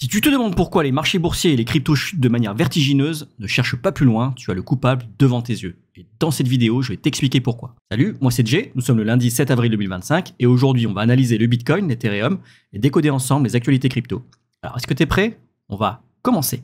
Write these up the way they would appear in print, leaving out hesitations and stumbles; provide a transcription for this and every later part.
Si tu te demandes pourquoi les marchés boursiers et les cryptos chutent de manière vertigineuse, ne cherche pas plus loin, tu as le coupable devant tes yeux. Et dans cette vidéo, je vais t'expliquer pourquoi. Salut, moi c'est Jay, nous sommes le lundi 7 avril 2025 et aujourd'hui on va analyser le Bitcoin, l'Ethereum et décoder ensemble les actualités crypto. Alors est-ce que tu es prêt? On va commencer.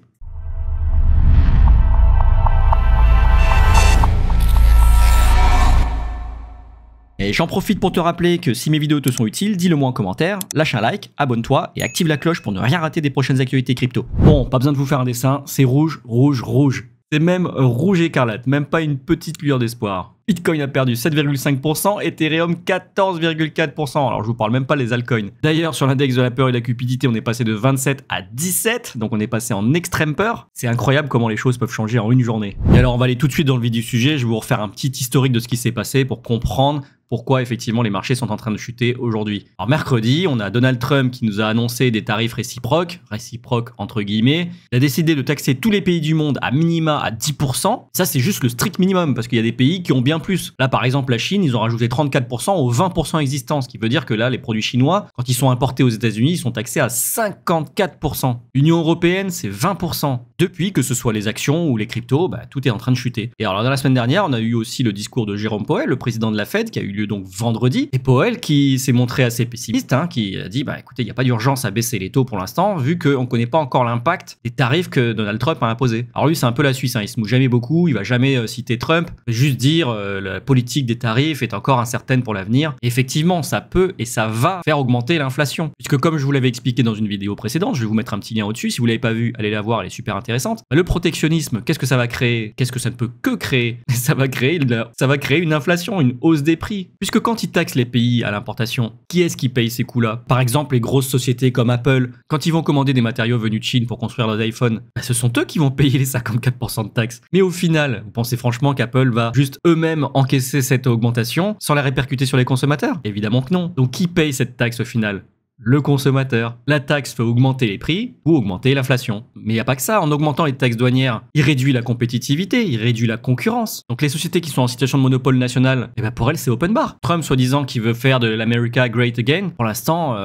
Et j'en profite pour te rappeler que si mes vidéos te sont utiles, dis-le moi en commentaire, lâche un like, abonne-toi et active la cloche pour ne rien rater des prochaines actualités crypto. Bon, pas besoin de vous faire un dessin, c'est rouge, rouge, rouge. C'est même rouge écarlate, même pas une petite lueur d'espoir. Bitcoin a perdu 7,5%, Ethereum 14,4%. Alors je vous parle même pas des altcoins. D'ailleurs sur l'index de la peur et de la cupidité, on est passé de 27 à 17, donc on est passé en extrême peur. C'est incroyable comment les choses peuvent changer en une journée. Et alors on va aller tout de suite dans le vif du sujet, je vais vous refaire un petit historique de ce qui s'est passé pour comprendre pourquoi effectivement les marchés sont en train de chuter aujourd'hui. Alors mercredi, on a Donald Trump qui nous a annoncé des tarifs réciproques entre guillemets. Il a décidé de taxer tous les pays du monde à minima à 10%. Ça c'est juste le strict minimum parce qu'il y a des pays qui ont bien plus. Là par exemple la Chine, ils ont rajouté 34% aux 20% existants, ce qui veut dire que là les produits chinois, quand ils sont importés aux États-Unis, ils sont taxés à 54%. L'Union européenne c'est 20%. Depuis que ce soit les actions ou les cryptos, tout est en train de chuter. Et alors dans la semaine dernière, on a eu aussi le discours de Jérôme Powell, le président de la Fed, qui a eu lieu donc vendredi. Et Powell qui s'est montré assez pessimiste, qui a dit écoutez, il n'y a pas d'urgence à baisser les taux pour l'instant, vu qu'on ne connaît pas encore l'impact des tarifs que Donald Trump a imposés. Alors lui c'est un peu la Suisse, il se mouille jamais beaucoup, il va jamais citer Trump, il va juste dire la politique des tarifs est encore incertaine pour l'avenir. Effectivement, ça peut et ça va faire augmenter l'inflation. Puisque comme je vous l'avais expliqué dans une vidéo précédente, je vais vous mettre un petit lien au-dessus, si vous l'avez pas vu, allez la voir, elle est super intéressante. Le protectionnisme, qu'est-ce que ça va créer? Qu'est-ce que ça ne peut que créer? Ça va créer une inflation, une hausse des prix. Puisque quand ils taxent les pays à l'importation, qui est-ce qui paye ces coûts-là? Par exemple, les grosses sociétés comme Apple, quand ils vont commander des matériaux venus de Chine pour construire leurs iPhones, ce sont eux qui vont payer les 54% de taxes. Mais au final, vous pensez franchement qu'Apple va juste eux-mêmes encaisser cette augmentation sans la répercuter sur les consommateurs? Évidemment que non. Donc qui paye cette taxe au final? Le consommateur. La taxe fait augmenter les prix ou augmenter l'inflation. Mais il n'y a pas que ça, en augmentant les taxes douanières, il réduit la compétitivité, il réduit la concurrence. Donc les sociétés qui sont en situation de monopole national, pour elles c'est open bar. Trump soi-disant qui veut faire de l'America Great Again, pour l'instant,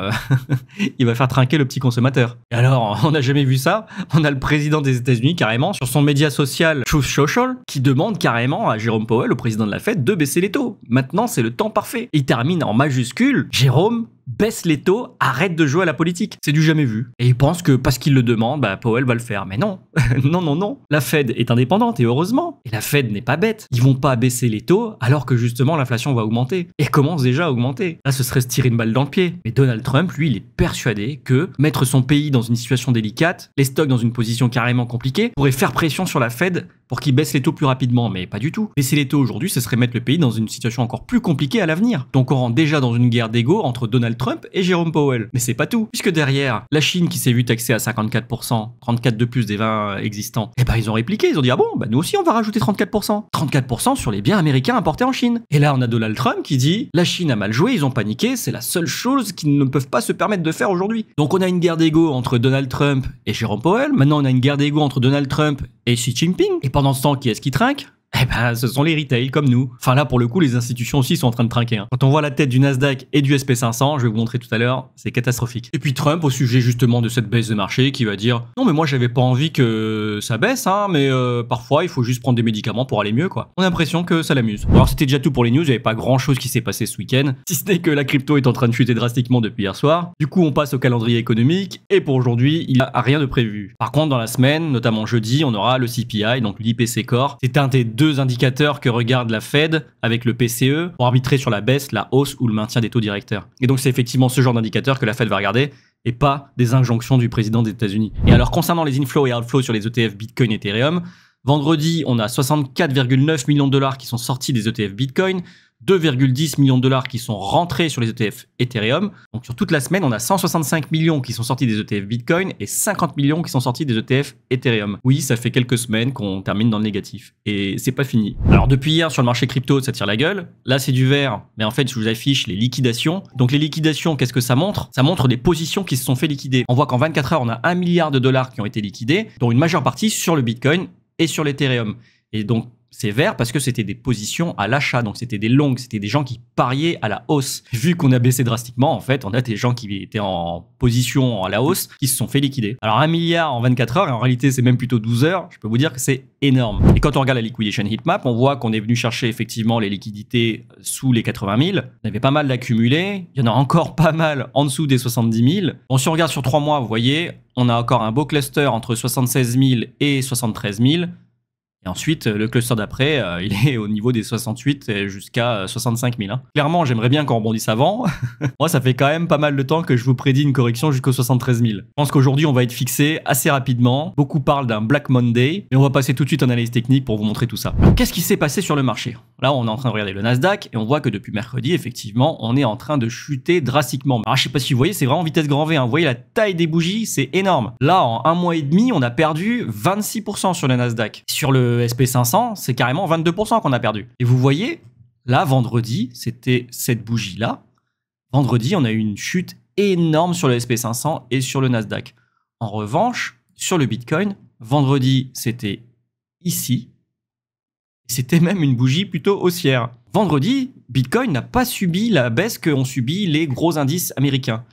il va faire trinquer le petit consommateur. Et alors, on n'a jamais vu ça, on a le président des États-Unis carrément sur son média social Truth Social qui demande carrément à Jérôme Powell, le président de la Fed, de baisser les taux. Maintenant c'est le temps parfait. Et il termine en majuscule, Jérôme baisse les taux, arrête de jouer à la politique. C'est du jamais vu. Et il pense que parce qu'il le demande, Powell va le faire. Mais non, non. La Fed est indépendante et heureusement. Et la Fed n'est pas bête. Ils vont pas baisser les taux alors que justement l'inflation va augmenter. Et commence déjà à augmenter. Là, ce serait se tirer une balle dans le pied. Mais Donald Trump, lui, il est persuadé que mettre son pays dans une situation délicate, les stocks dans une position carrément compliquée, pourrait faire pression sur la Fed pour qu'il baisse les taux plus rapidement. Mais pas du tout. Baisser les taux aujourd'hui, ce serait mettre le pays dans une situation encore plus compliquée à l'avenir. Donc on rentre déjà dans une guerre d'ego entre Donald Trump et Jérôme Powell. Mais c'est pas tout, puisque derrière, la Chine qui s'est vue taxée à 54%, 34 de plus des 20 existants, ils ont répliqué, ils ont dit nous aussi on va rajouter 34%. 34% sur les biens américains importés en Chine. Et là on a Donald Trump qui dit la Chine a mal joué, ils ont paniqué, c'est la seule chose qu'ils ne peuvent pas se permettre de faire aujourd'hui. Donc on a une guerre d'ego entre Donald Trump et Jérôme Powell, maintenant on a une guerre d'ego entre Donald Trump et Xi Jinping, et pendant ce temps qui est-ce qui trinque? Ce sont les retail comme nous. Enfin là pour le coup les institutions aussi sont en train de trinquer. Quand on voit la tête du Nasdaq et du SP500, je vais vous montrer tout à l'heure, c'est catastrophique. Et puis Trump au sujet justement de cette baisse de marché qui va dire non mais moi j'avais pas envie que ça baisse mais parfois il faut juste prendre des médicaments pour aller mieux quoi. On a l'impression que ça l'amuse. Alors c'était déjà tout pour les news, il n'y avait pas grand chose qui s'est passé ce week-end, si ce n'est que la crypto est en train de chuter drastiquement depuis hier soir. Du coup on passe au calendrier économique et pour aujourd'hui il n'y a rien de prévu. Par contre dans la semaine, notamment jeudi, on aura le CPI, donc l'IPC Core. C'est un des deux indicateurs que regarde la Fed avec le PCE pour arbitrer sur la baisse, la hausse ou le maintien des taux directeurs. Et donc c'est effectivement ce genre d'indicateur que la Fed va regarder et pas des injonctions du président des États-Unis. Et alors concernant les inflows et outflows sur les ETF Bitcoin et Ethereum, vendredi on a 64,9 millions de dollars qui sont sortis des ETF Bitcoin, 2,10 millions de dollars qui sont rentrés sur les ETF Ethereum. Donc sur toute la semaine, on a 165 millions qui sont sortis des ETF Bitcoin et 50 millions qui sont sortis des ETF Ethereum. Oui, ça fait quelques semaines qu'on termine dans le négatif. Et c'est pas fini. Alors depuis hier, sur le marché crypto, ça tire la gueule. Là, c'est du vert. Mais en fait, je vous affiche les liquidations. Donc les liquidations, qu'est-ce que ça montre? Ça montre des positions qui se sont fait liquider. On voit qu'en 24 heures, on a 1 milliard de dollars qui ont été liquidés, dont une majeure partie sur le Bitcoin et sur l'Ethereum. Et donc, C'est vert parce que c'était des positions à l'achat, donc c'était des longues, c'était des gens qui pariaient à la hausse. Vu qu'on a baissé drastiquement, en fait, on a des gens qui étaient en position à la hausse qui se sont fait liquider. Alors 1 milliard en 24 heures, et en réalité c'est même plutôt 12 heures, je peux vous dire que c'est énorme. Et quand on regarde la liquidation heatmap, on voit qu'on est venu chercher effectivement les liquidités sous les 80 000. On avait pas mal d'accumulés, il y en a encore pas mal en dessous des 70 000. Bon, si on regarde sur 3 mois, vous voyez, on a encore un beau cluster entre 76 000 et 73 000. Et ensuite, le cluster d'après, il est au niveau des 68 jusqu'à 65 000. Hein. Clairement, j'aimerais bien qu'on rebondisse avant. Moi, ça fait quand même pas mal de temps que je vous prédis une correction jusqu'aux 73 000. Je pense qu'aujourd'hui, on va être fixé assez rapidement. Beaucoup parlent d'un Black Monday. Et on va passer tout de suite en analyse technique pour vous montrer tout ça. Qu'est-ce qui s'est passé sur le marché? Là, on est en train de regarder le Nasdaq et on voit que depuis mercredi, effectivement, on est en train de chuter drastiquement. Alors, je sais pas si vous voyez, c'est vraiment vitesse grand V. Hein. Vous voyez la taille des bougies, c'est énorme. Là, en 1 mois et demi, on a perdu 26% sur le Nasdaq. Sur le SP500, c'est carrément 22% qu'on a perdu. Et vous voyez, là, vendredi, c'était cette bougie-là. Vendredi, on a eu une chute énorme sur le SP500 et sur le Nasdaq. En revanche, sur le Bitcoin, vendredi, c'était ici. C'était même une bougie plutôt haussière. Vendredi, Bitcoin n'a pas subi la baisse qu'ont subi les gros indices américains.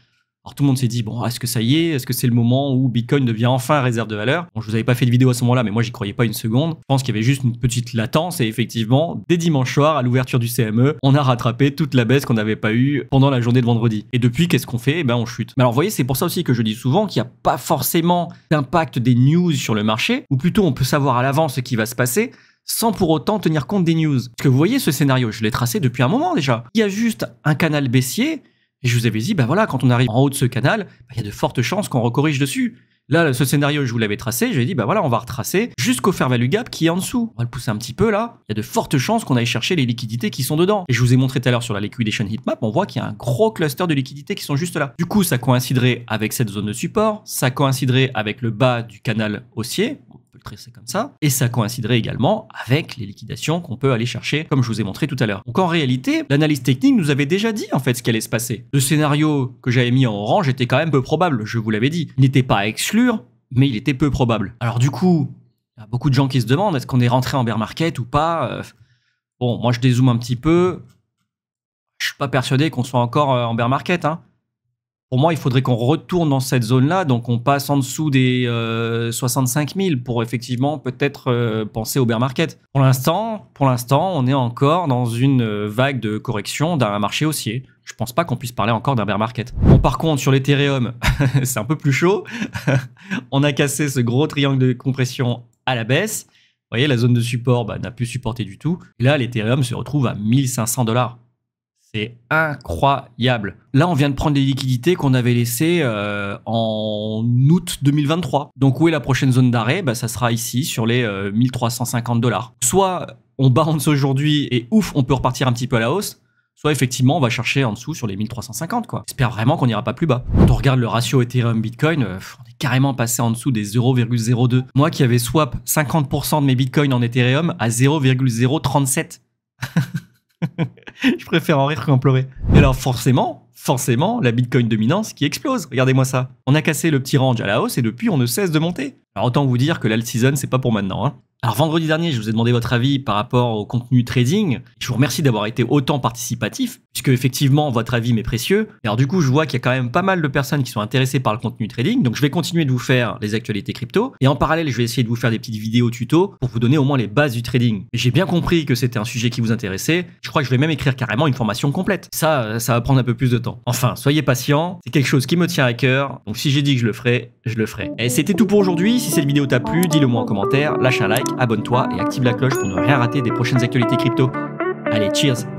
Alors tout le monde s'est dit, bon, est-ce que ça y est? Est-ce que c'est le moment où Bitcoin devient enfin réserve de valeur? Bon, je vous avais pas fait de vidéo à ce moment-là, mais moi, j'y croyais pas une seconde. Je pense qu'il y avait juste une petite latence et effectivement, dès dimanche soir, à l'ouverture du CME, on a rattrapé toute la baisse qu'on n'avait pas eue pendant la journée de vendredi. Et depuis, qu'est-ce qu'on fait? Eh ben, on chute. Mais alors, vous voyez, c'est pour ça aussi que je dis souvent qu'il n'y a pas forcément d'impact des news sur le marché, ou plutôt on peut savoir à l'avance ce qui va se passer, sans pour autant tenir compte des news. Parce que vous voyez ce scénario, je l'ai tracé depuis un moment déjà. Il y a juste un canal baissier, et je vous avais dit, bah voilà, quand on arrive en haut de ce canal, il y a de fortes chances qu'on recorrige dessus. Là, ce scénario, je vous l'avais tracé, je lui ai dit, bah voilà, on va retracer jusqu'au fair value gap qui est en dessous. On va le pousser un petit peu là. Il y a de fortes chances qu'on aille chercher les liquidités qui sont dedans. Et je vous ai montré tout à l'heure sur la liquidation heatmap, on voit qu'il y a un gros cluster de liquidités qui sont juste là. Du coup, ça coïnciderait avec cette zone de support, ça coïnciderait avec le bas du canal haussier. Le tracer comme ça, et ça coïnciderait également avec les liquidations qu'on peut aller chercher, comme je vous ai montré tout à l'heure. Donc en réalité, l'analyse technique nous avait déjà dit en fait ce qui allait se passer. Le scénario que j'avais mis en orange était quand même peu probable, je vous l'avais dit. Il n'était pas à exclure, mais il était peu probable. Alors du coup, il y a beaucoup de gens qui se demandent est-ce qu'on est rentré en bear market ou pas. Bon, moi je dézoome un petit peu. Je suis pas persuadé qu'on soit encore en bear market, hein. Pour moi, il faudrait qu'on retourne dans cette zone-là, donc on passe en dessous des 65 000 pour effectivement peut-être penser au bear market. Pour l'instant, on est encore dans une vague de correction d'un marché haussier. Je pense pas qu'on puisse parler encore d'un bear market. Bon, par contre, sur l'Ethereum, c'est un peu plus chaud. On a cassé ce gros triangle de compression à la baisse. Vous voyez, la zone de support n'a plus supporté du tout. Et là, l'Ethereum se retrouve à 1500 $. C'est incroyable. Là, on vient de prendre des liquidités qu'on avait laissées en août 2023. Donc, où est la prochaine zone d'arrêt? Ça sera ici, sur les 1350 $. Soit on bounce aujourd'hui et ouf, on peut repartir un petit peu à la hausse. Soit effectivement, on va chercher en dessous sur les 1350, quoi. J'espère vraiment qu'on n'ira pas plus bas. Quand on regarde le ratio Ethereum-Bitcoin, on est carrément passé en dessous des 0,02. Moi qui avais swap 50% de mes Bitcoins en Ethereum à 0,037. Je préfère en rire qu'en pleurer. Et alors forcément, la Bitcoin dominance qui explose. Regardez-moi ça. On a cassé le petit range à la hausse et depuis, on ne cesse de monter. Alors autant vous dire que l'alt season, c'est pas pour maintenant, hein. Alors vendredi dernier, je vous ai demandé votre avis par rapport au contenu trading. Je vous remercie d'avoir été autant participatif, puisque effectivement, votre avis m'est précieux. Et alors du coup, je vois qu'il y a quand même pas mal de personnes qui sont intéressées par le contenu trading. Donc je vais continuer de vous faire les actualités crypto. Et en parallèle, je vais essayer de vous faire des petites vidéos tuto pour vous donner au moins les bases du trading. J'ai bien compris que c'était un sujet qui vous intéressait. Je crois que je vais même écrire carrément une formation complète. Ça va prendre un peu plus de temps. Enfin, soyez patients. C'est quelque chose qui me tient à cœur. Donc si j'ai dit que je le ferai, je le ferai. Et c'était tout pour aujourd'hui. Si cette vidéo t'a plu, dis-le moi en commentaire, lâche un like, abonne-toi et active la cloche pour ne rien rater des prochaines actualités crypto. Allez, cheers!